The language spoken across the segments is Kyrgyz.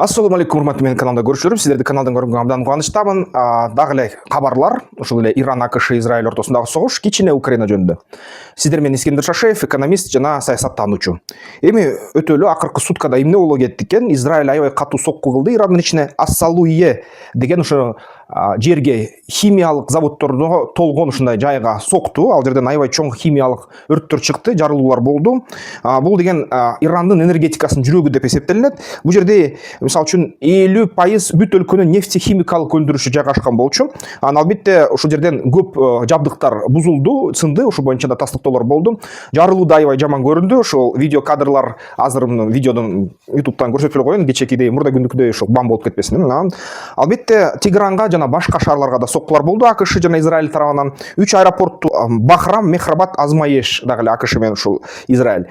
Ассалауму алейкум, урматтуу менин каналда көрүүчүлөр. Сиздерди каналдан көргөнгө абдан кубанычтамын. Дагы эле кабарлар, ушул эле Иран, АКШ, Израиль ортосундагы согуш, кичине Украина жөнүндө. Сиздер менен Искендер Шашеев, экономист жана саясаттануучу. Эми өтө эле акыркы суткада эмне боло кетти экен? Израиль аябай катуу сокку кылды Ирандын ичине. Ас-Салуие деген ошо жерге химиялык заводдордо толгон ушундай жайга сокту. Ал жерден аябай чоң химиялык өрттөр чыкты, жарылуулар болду. Бул деген Ирандын энергетикасынын жүрөгү деп эсептелинет. Бул жерде мисалы үчүн 50% бүт өлкөнүн нефтехимикалык өндүрүшү жайгашкан болчу. Албетте ушул жерден көп жабдыктар бузулду, сынды, ушул боюнча да тастыктоолор болду. Жарылуу да аябай жаман көрүндү. Ошол видео кадрлар азыр видеодон YouTube'дан көрсөтүп эле коеюн, кечекидей, мурда күндүкүдөй ошол бам болуп кетпесин. Албетте Тегеранга жана башка шаарларга да соккулар болду АКШ жана Израиль тарабынан. 3 аэропортту Бахрам, Мехрабад, Азмаеш дагы эле АКШ менен ушул Израиль.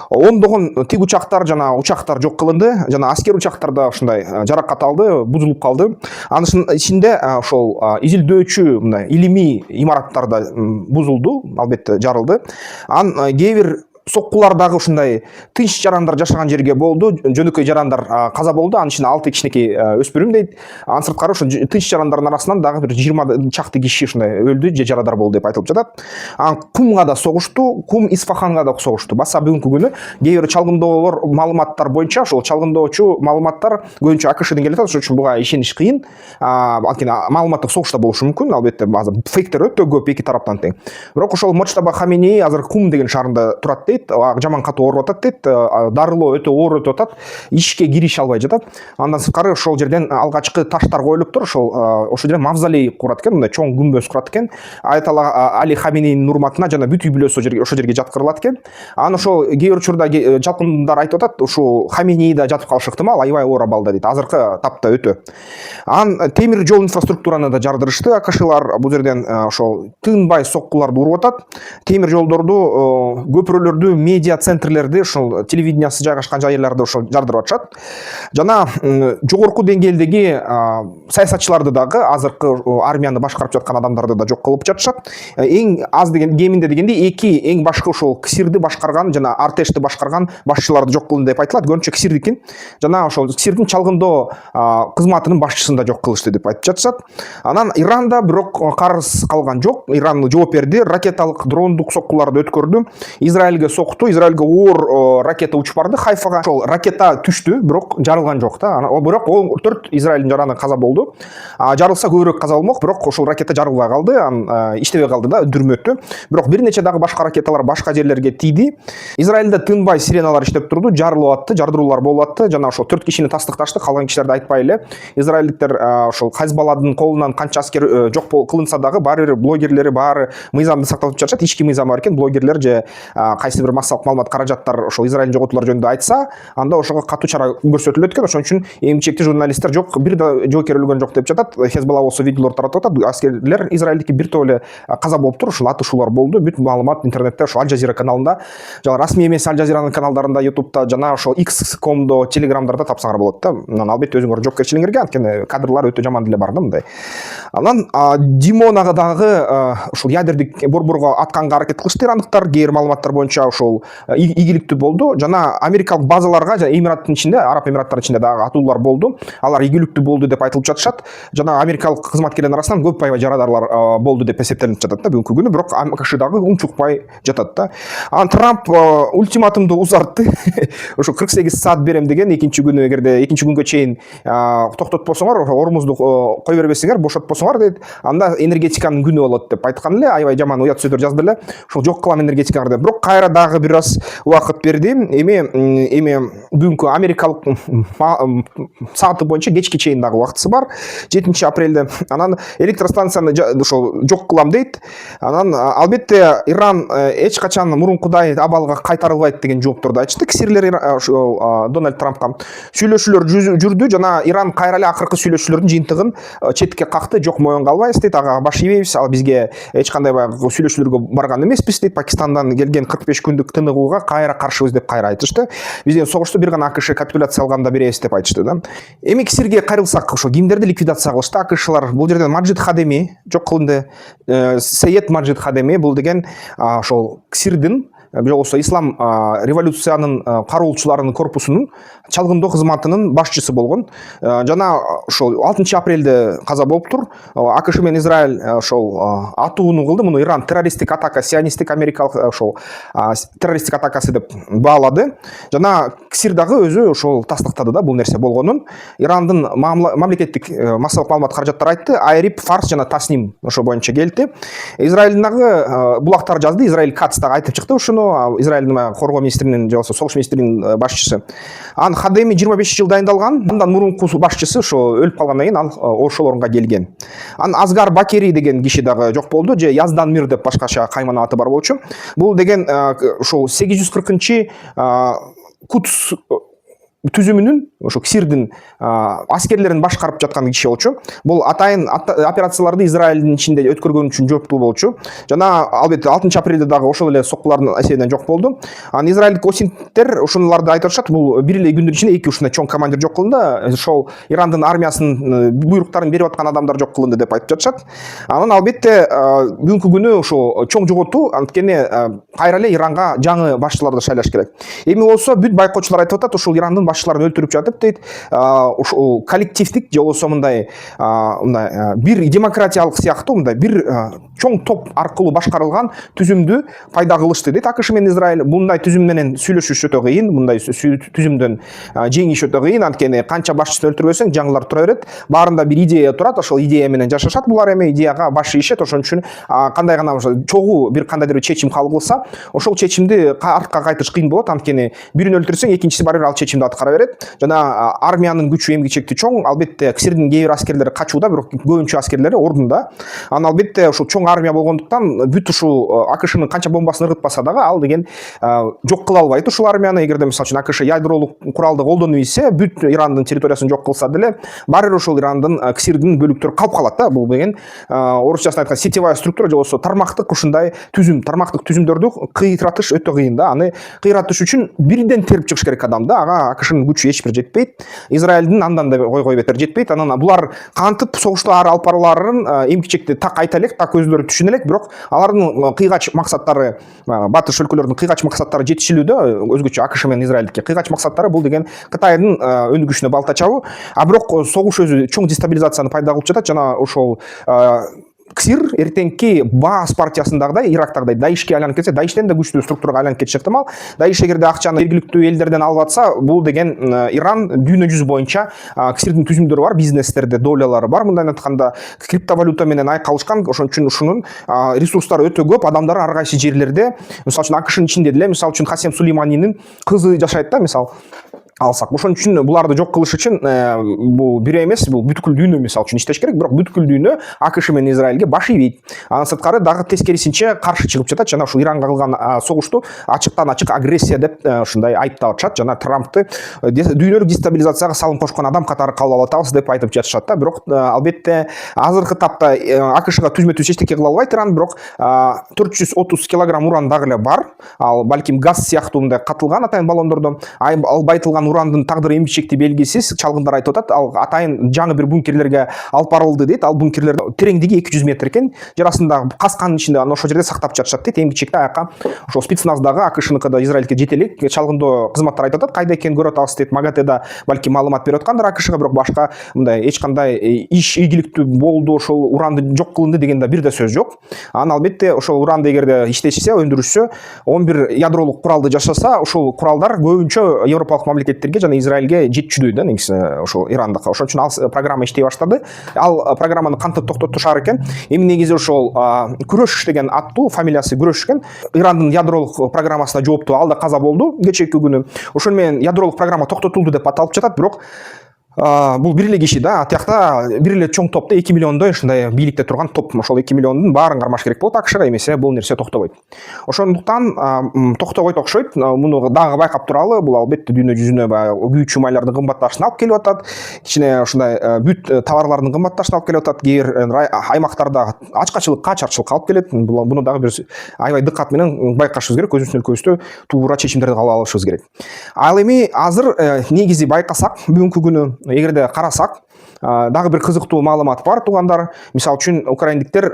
Ондогон тиг учактар жана учактар жок кылынды, жана аскер учактар да ушундай жаракат алды, бузулуп калды. Анын ичинде ошол изилдөөчү мындай илимий имараттар да бузулду, албетте жарылды. Кээ бир соккулар дагы ушундай тынч жарандар жашаган жерге болду, жөнөкөй жарандар каза болду. Анын ичинде 6 кичинекей өспүрүм дейт. Анын сырткары ошо тынч жарандардын арасынан дагы бир 20 чакты киши ушундай өлдү же жарадар болду деп айтылып жатат. Кумга да согушту, Кум Исфаханга да согушту. Баса бүгүнкү күнү кээ бир чалгындоолор маалыматтар боюнча ошол чалгындоочу маалыматтар көбүнчө АКШдан келип атат. Ошон үчүн буга ишениш кыйын. Анткени маалыматтык согуш да болушу мүмкүн. Албетте азыр фейктер өтө көп эки тараптан тең. Бирок ошол Мочтаба Хаменеи азыр Кум деген шаарында турат. Жаман катуу ооруп атат дейт. Дарылоо өтө оор өтүп атат. Ишке кирише албай жатат. Андан сырткары ошол жерден алгачкы таштар коюлуп тур. Ошол жерден мавзолей курат экен, мындай чоң күмбөз курат экен. Аятолла Али Хаменейнин урматына жана бүт үй бүлөсү ошол жерге жаткырылат экен. Анан ошол кээ бир учурда жалпындар айтып атат, ушул Хаменей да жатып калышы ыктымал, аябай оор абалда дейт. Азыркы тапта өтө. Темир жол инфраструктураны да жардырышты АКШлар. Бул жерден ошол тынбай соккуларды уруп атат. Темир жолдорду, көпүрөлөрдү, медиа центрлерди, ошол телевидениясы жайгашкан жайларды ошол жардырып атышат. Жана жогорку деңгээлдеги саясатчыларды дагы, азыркы армияны башкарып жаткан адамдарды да жок кылып жатышат. Эң аз деген кеминде дегенде 2 эң башкы ошол КСИРди башкарган жана Артешти башкарган башчыларды жок кылынды деп айтылат. Көбүнчө КСИРдикин жана ошол КСИРдин чалгындоо кызматынын башчысын да жок кылышты деп айтып жатышат. Анан Иранда бирок карыз калган жок. Иран жооп берди, ракеталык, дрондук соккуларды өткөрдү. Израилге сокту, Израилге оор ракета учуп барды Хайфага. Ошол ракета түштү, бирок жарылган жок да. Бирок 4 Израилдин жараны каза болду. Жарылса көбүрөөк каза болмок, бирок ошол ракета жарылбай калды, иштебей калды да, өндүрмөттү. Бирок бир нече дагы башка ракеталар башка жерлерге тийди. Израилде тынбай сиреналар иштеп турду, жарылып атты, жардыруулар болуп атты. Жана ошол 4 кишини тастыкташты, калган кишилерди айтпай эле. Израилдиктер ошол Хезболладын колунан канча аскер жок кылынса дагы баары бир блогерлери баары мыйзамды сактап жатышат. Ички мыйзам бар экен, блогерлер же кайсы бир массалык маалымат каражаттар ошол Израилдин жоготуулары жөнүндө айтса, анда ошого катуу чара көрсөтүлөт экен. Ошон үчүн эмгичекти журналисттер жок, бир да жоокер өлгөн жок деп жатат. Хезболла болсо видеолор таратып атат. Аскерлер Израилдики бир топ эле каза болуп тур, ушул атышуулар болду. Бүт маалымат интернетте, ошол Аль Жазира каналында, жана расмий эмес Аль Жазиранын каналдарында, YouTube'да жана ошол X.com'до, Telegram'дарда тапсаңар болот да. Албетте өзүңөр жоопкерчилигиңерге, анткени кадрлар өтө жаман деле бар да мындай. Анан Димонага дагы ушул ядердик борборго атканга аракет кылышты ирандыктар. Кээ бир маалыматтар боюнча ошол ийгиликтүү болду. Жана америкалык базаларга, жана Эмираттын ичинде, Араб Эмираттарынын ичинде дагы атуулар болду. Алар ийгиликтүү болду деп айтылып жатышат. Жана америкалык кызматкерлердин арасынан көп аябай жарадарлар болду деп эсептелип жатат да бүгүнкү күнү. Бирок АКШ дагы унчукпай жатат да. Трамп ультиматумду узартты. Ошо 48 саат берем деген, экинчи күнү эгерде экинчи күнгө чейин токтотпосоңор, орумузду кой бербесеңер, бошотпосоңор дейт. Анда энергетиканын күнү болот деп айткан эле, аябай жаман уят сөздөр жазды эле. Ошол жок кылам энергетикаңарды. Бирок кайра дагы бир аз убакыт берди. Эми бүгүнкү америкалык сааты боюнча кечке чейин дагы убактысы бар. 7 апрелде. Анан электростанцияны ошол жок кылам дейт. Анан албетте Иран эч качан мурункудай абалга кайтарылбайт деген жоопторду айтышты. Кисирлер Дональд Трампка сүйлөшүүлөр жүрдү, жана Иран кайра эле акыркы сүйлөшүүлөрдүн жыйынтыгын четке какты. Жок, моюнга албайбыз дейт. Ага баш ийбейбиз. Ал бизге эч кандай баягы сүйлөшүүлөргө барган эмеспиз дейт. Пакистандан келген 45 күндүк тыныгууга кайра каршыбыз деп кайра айтышты. Бизден согушту бир гана АКШ капитуляция алганда беребиз деп айтышты да. Эми Кисирге кайрылсак, ошо кимдерди ликвидация кылышты АКШлар? Бул жерден Маджид Хадеми жок кылынды. Саед Маджид Хадеми бул деген ошол Кисирдин болбосо ислам революциянын кароолчуларынын корпусунун чалгындоо кызматынын башчысы болгон. Жана ошол 6 апрелде каза болуптур. АКШ менен Израиль ошол атууну кылды. Муну Иран террористтик атака, сионисттик америкалык ошол террористтик атакасы деп баалады. Жана КСИР дагы өзү ошол тастыктады да бул нерсе болгонун. Ирандын мамлекеттик массалык маалымат каражаттары айтты. Айрип, Фарс жана Тасним ошо боюнча келди. Израилдин дагы булактар жазды. Израиль Кац дагы айтып чыкты ушуну. Израилдин коргоо министринин же болбосо согуш министринин башчысы. Анын Хадеми 25 жыл дайындалган. Андан мурунку башчысы ошо өлүп калгандан кийин ал ошол орунга келген. Анан Азгар Бакери деген киши дагы жок болду. Же Яздан Мир деп башкача каймана аты бар болчу. Бул деген ошол 840-чы Кудс түзүмүнүн ошо КСИРдин аскерлерин башкарып жаткан киши болчу. Бул атайын операцияларды Израилдин ичинде өткөргөн үчүн жооптуу болчу. Жана албетте 6 апрелде дагы ошол эле соккулардын эсебинен жок болду. Анан израилдик осинттер ошолорду айтып атышат. Бул бир эле күндүн ичинде 2 ушундай чоң командир жок кылынды. Ошол Ирандын армиясынын буйруктарын берип аткан адамдар жок кылынды деп айтып жатышат. Анан албетте бүгүнкү күнү ошо чоң жоготуу, анткени кайра эле Иранга жаңы башчыларды шайлаш керек. Эми болсо бүт байкоочулар айтып атат, ошол Ирандын башчыларын өлтүрүп жатып дейт. Ошол коллективдик же болбосо мындай бир демократиялык сыяктуу мындай бир чоң топ аркылуу башкарылган түзүмдү пайда кылышты дейт АКШ менен Израиль. Мындай түзүм менен сүйлөшүш өтө кыйын, мындай түзүмдөн жеңиш өтө кыйын, анткени канча башчысын өлтүрбөсөң жаңылар тура берет. Баарында бир идея турат, ошол идея менен жашашат булар, эми идеяга баш ийишет. Ошон үчүн кандай гана чогуу бир кандайдыр бир чечим кабыл кылса, ошол чечимди артка кайтыш кыйын болот, анткени бирин өлтүрсөң экинчиси барып ал чечимди аткара берет. Жана армиянын күчү эмгичекти чоң. Албетте КСИРдин кээ бир аскерлери качууда, бирок көбүнчө аскерлери ордунда. Анан албетте ушул чоң армия болгондуктан бүт ушул АКШнын канча бомбасын ыргытпаса дагы ал деген жок кыла албайт ушул армияны. Эгерде мисалы үчүн АКШ ядролук куралды колдонуп ийсе, бүт Ирандын территориясын жок кылса деле, баары бир ошол Ирандын КСИРдин бөлүктөрү калып калат да. Бул деген орусчасын айтканда сетевая структура же болбосо тармактык ушундай түзүм, тармактык түзүмдөрдү кыйратыш өтө кыйын да. Аны кыйратыш үчүн бирден терип чыгыш керек адам да. Ага АКШнын күчү эч бир жетпейт. Израилдин андан да койгой бетер жетпейт. Анан булар кантип согушту алып баруларын эмгичекти так айта элек, так өздөрү түшүнө элек, бирок алардын кыйгач максаттары, батыш өлкөлөрдүн кыйгач максаттары жетишилүүдө, өзгөчө АКШ менен Израилдики кыйгач максаттары бул деген Кытайдын өндүгүшүнө балта чабуу. Бирок согуш өзү чоң дестабилизацияны пайда кылып жатат. Жана ошол КСИР эртеңки Баас партиясындагыдай, Ирактагыдай Даишке айланып кетсе, Даиштен да күчтүү структурага айланып кетиши ыктымал. Даиш эгерде акчаны жергиликтүү элдерден алып атса, бул деген Иран дүйнө жүзү боюнча КСИРдин түзүмдөрү бар, бизнестерде доолялары бар. Мындай айтканда криптовалюта менен айкалышкан. Ошон үчүн ушунун ресурстары өтө көп, адамдар ар кайсы жерлерде. Мисалы үчүн АКШнын ичинде деле, мисалы үчүн Касем Сулейманинин кызы жашайт да, мисалы алсак. Ошон үчүн буларды жок кылыш үчүн бул бир эмес, бул бүткүл дүйнө мисалы үчүн иштеш керек. Бирок бүткүл дүйнө АКШ менен Израилге баш ийбейт. Анын сырткары дагы тескерисинче каршы чыгып жатат. Жана ушул Иранга кылган согушту ачыктан ачык агрессия деп ушундай айыптап атышат. Жана Трампты дүйнөлүк дестабилизацияга салым кошкон адам катары кабыл алып атабыз деп айтып жатышат да. Бирок албетте азыркы тапта АКШга түзмө түз эчтеке кыла албайт Иран. Бирок 430 килограмм уран дагы эле бар. Ал балким газ сыяктуу мындай катылган атайын баллондордон. Ал байтылган урандын тагдыры эмгичекти белгисиз. Чалгындар айтып атат, ал атайын жаңы бир бункерлерге алып барылды дейт. Ал бункерлер тереңдиги 200 метр экен. Жер астында касканын ичинде аны ошол жерде сактап жатышат дейт. Эмгичекти аяка ошол спецназдагы АКШныкыда Израилге жете элек. Чалгындоо кызматтар айтып атат, кайда экенин көрүп атабыз дейт. МАГАТЭда балки маалымат берип аткандар АКШга, бирок башка мындай эч кандай иш ийгиликтүү болду, ошол уранды жок кылынды деген да бир да сөз жок. Анан албетте ошол уранды эгерде иштешсе, өндүрүшсө, 11 ядролук куралды жасаса, ошол куралдар көбүнчө европалык мамлекеттерге жана Израилге жетчүдөй да, негизи ошол Ирандыкы. Ошон үчүн ал программа иштей баштады. Ал программаны кантип токтотушар экен? Эми негизи ошол Күрөш деген аттуу, фамилиясы Күрөш экен. Ирандын ядролук программасына жооптуу, ал да каза болду кечээки күнү. Ошон менен ядролук программа токтотулду деп аталып жатат, бирок бул бир эле киши да, атякта бир эле чоң топто 2 миллиондой ушундай бийликте турган топ. Ошол 2 миллиондун баарын кармаш керек болот АКШга, эмесе бул нерсе токтобойт. Ошондуктан токтобойт окшойт. Муну дагы байкап туралы, бул албетте дүйнө жүзүнө баягы күйүүчү майлардын кымбатташына алып келип атат. Кичине ушундай бүт товарлардын кымбатташына алып келип атат. Кээ бир аймактарда ачкачылыкка, ачарчылыкка алып келет. Буну дагы бир аябай дыккат менен байкашыбыз керек, көзүбүздүн өлкөбүздө туура чечимдерди кабыл алышыбыз керек. Ал эми азыр негизи байкасак, бүгүнкү күнү эгерде карасак, Дагы бир кызыктуу маалымат бар туугандар. Мисалы үчүн украиндиктер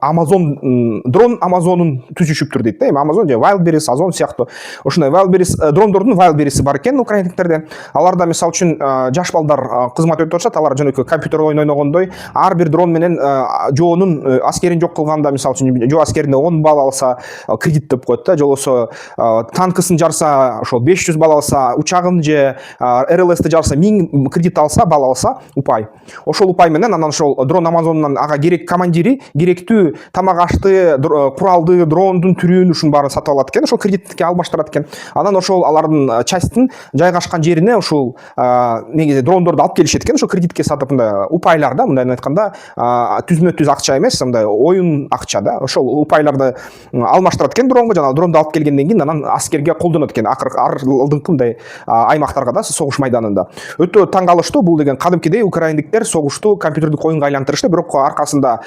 Amazon дрон Amazon'ун түзүшүптүр дейт да. Эми Amazon же Wildberries, Озон сыяктуу ушундай Wildberries дрондордун Wildberries бар экен украиндиктерде. Аларда мисалы үчүн жаш балдар кызмат өтүп атышат. Алар жөнөкөй компьютер ойногондой ар бир дрон менен жоонун аскерин жок кылганда, мисалы үчүн жоо аскерине 10 балл алса кредит деп коет да. Же болбосо танкысын жарса ошол 500 балл алса, учагын же РЛСти жарса 1000 кредит алса, балл алса упай. Ошол упай менен анан ошол дрон Amazon'дан ага керек командири керектүү тамак ашты, куралды, дрондун түрүн ушун баарын сатып алат экен. Ошол кредитке алмаштырат экен. Анан ошол алардын частын жайгашкан жерине ушул негизи дрондорду алып келишет экен. Ошол кредитке сатып мындай упайлар да, мындай айтканда түзмө-түз акча эмес, мындай оюн акча да. Ошол упайларды алмаштырат экен дронго. Жана дронду алып келгенден кийин анан аскерге колдонот экен. Алдыңкы мындай аймактарга да, согуш майданында. Өтө таң калыштуу, бул деген кадимкидей украиндиктер согушту компьютердик оюнга айлантырышты, бирок аркасында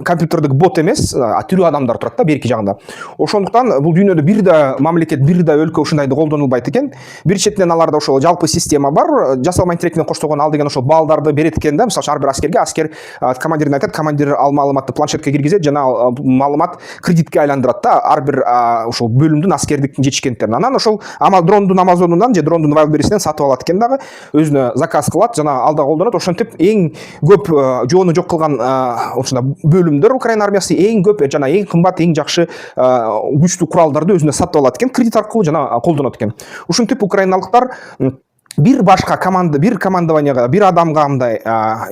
компьютердик бот эмес, тирүү адамдар турат да берки жагында. Ошондуктан бул дүйнөдө бир да мамлекет, бир да өлкө ушундайды колдонулбайт экен. Бир четинен аларда ошол жалпы система бар, жасалма интеллект менен коштолгон ал деген ошол баллдарды берет экен да. Мисалы ар бир аскерге аскер командирине айтат, командир ал маалыматты планшетке киргизет жана маалымат кредитке айландырат да ар бир ошол бөлүмдүн аскердиктин жетишкендиктерин. Анан ошол дрондун Amazon'унан же дрондун Wildberries'инен сатып алат экен дагы, өзүнө заказ кылат жана алда колдонот. Ошентип эң көп жоону жок кылган ушундай бөлүмдөр Украина армиясы эң көп жана эң кымбат, эң жакшы күчтүү куралдарды өзүнө сатып алат экен, кредит аркылуу жана колдонот экен. Ушинтип украиналыктар бир башка команда, бир командованияга, бир адамга мындай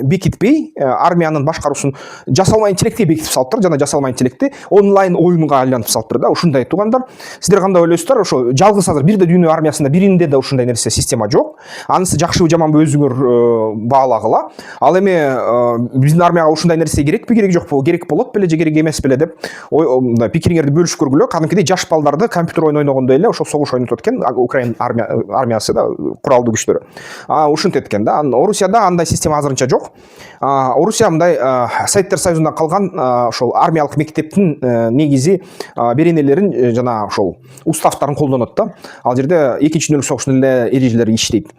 бекитпей армиянын башкаруусун жасалма интеллектке бекитип салыптыр жана жасалма интеллектти онлайн оюнга айлантып салыптыр да. Ушундай туугандар, сиздер кандай ойлойсуздар? Ошо жалгыз азыр бир да дүйнө армиясында биринде да ушундай нерсе, система жок. Анысы жакшыбы жаманбы өзүңөр баалагыла. Ал эми биздин армияга ушундай нерсе керекпи, керек жокпу, керек болот беле же керек эмес беле деп мындай пикириңерди бөлүшүп көргүлө. Кадимкидей жаш балдарды компьютер ойногондой эле ошо согуш ойнотот экен Украина армиясы да, куралдуу күчтөрү. Ушинтет экен да. Орусияда андай система азырынча жок. Орусия мындай Советтер Союзунда калган ошол армиялык мектептин негизи беренелерин жана ошол уставтарын колдонот да. Ал жерде экинчи дүйнөлүк согуштун эле эрежелери иштейт.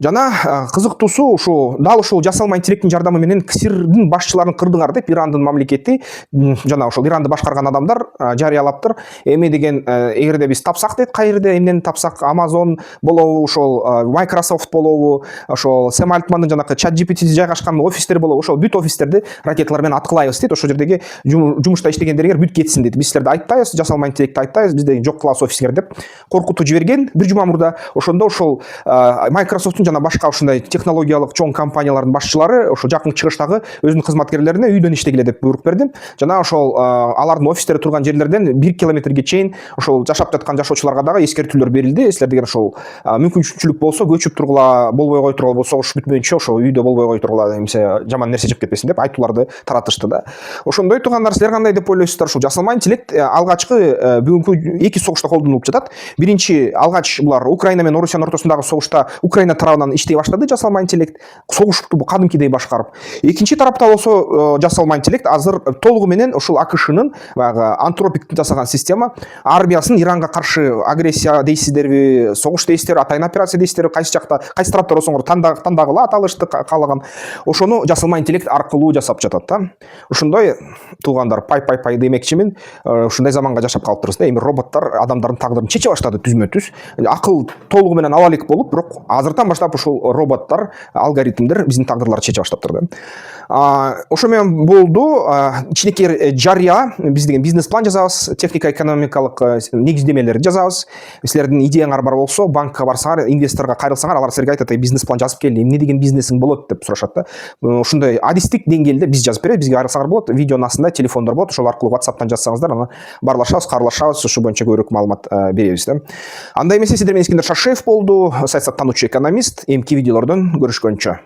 Жана кызыктуусу ушул дал ушул жасалма интеллекттин жардамы менен КСРдин башчыларын кырдыңар деп Ирандын мамлекети жана ошол Иранды башкарган адамдар жарыялаптыр. Эми деген эгерде биз тапсак дейт, кайерде эмнени тапсак, Amazon болобу, ошол Microsoft болобу, ошол Сэм Альтмандын жанакы ChatGPT жайгашкан офистер болобу, ошол бүт офистерди ракеталар менен аткылайбыз дейт. Ошол жердеги жумушта иштегендериңер бүт кетсин дейт. Биз силерди айыптайбыз, жасалма интеллектти айыптайбыз, бизде жок кылабыз офисиңер деп коркутуп жиберген бир жума мурда. Ошондо ошол Microsoft'тун жана башка ушундай технологиялык чоң компаниялардын башчылары ошо жакын чыгыштагы өзүнүн кызматкерлерине үйдөн иштегиле деп буйрук берди. Жана ошол алардын офистери турган жерлерден 1 километрге чейин ошол жашап жаткан жашоочуларга дагы эскертүүлөр берилди. Силер деген ошол мүмкүнчүлүк болсо көчүп тургула, болбой кой тургула, согуш бүтмөйүнчө ошо үйдө болбой кой тургула, эмсе жаман нерсе чыгып кетпесин деп айтууларды таратышты да. Ошондой туугандар, силер кандай деп ойлойсуздар? Ушул жасалма интеллект алгачкы бүгүнкү эки согушта колдонулуп жатат. Биринчи алгач булар Украина менен Орусиянын ортосундагы согушта Украина тарабынан иштей баштады жасалма интеллект, согушту кадимкидей башкарып. Экинчи тарапта болсо жасалма интеллект азыр толугу менен ушул АКШнын баягы антропиктин жасаган система армиясын Иранга каршы агрессия дейсиздерби, согуш дейсиздерби, атайын операция дейсиздерби, кайсы жакта, кайсы тарапта болсоңор тандагыла аталышты каалаган. Ошону жасалма интеллект аркылуу жасап жатат да. Ошондой туугандар, пай демекчимин, ушундай заманга жашап калыптырбыз да. Эми роботтор адамдардын тагдырын чече баштады түзмө-түз. Акыл толугу менен ала элек болуп, бирок азыртан баштап ушул роботтор, алгоритмдер биздин тагдырларды чече баштаптыр да. Ошо менен болду. Кичинекей жарыя, биз деген бизнес план жазабыз, техника экономикалык негиздемелерди жазабыз. Силердин идеяңар бар болсо, банкка барсаңар, инвесторго кайрылсаңар, алар силерге айтат, бизнес план жазып кел, эмне деген бизнесиң болот деп сурашат да. Ушундай адистик деңгээлде биз жазып беребиз, бизге кайрылсаңар болот. Видеонун астында телефондор болот, ошол аркылуу WhatsApp'тан жазсаңыздар, аны барлашабыз, карлашабыз, ушу боюнча көбүрөөк маалымат беребиз да. Андай эмесе, сиздер менен Искендер Шашиев болду, саясаттануучу экономист. Эмки видеолордон көрүшкөнчө.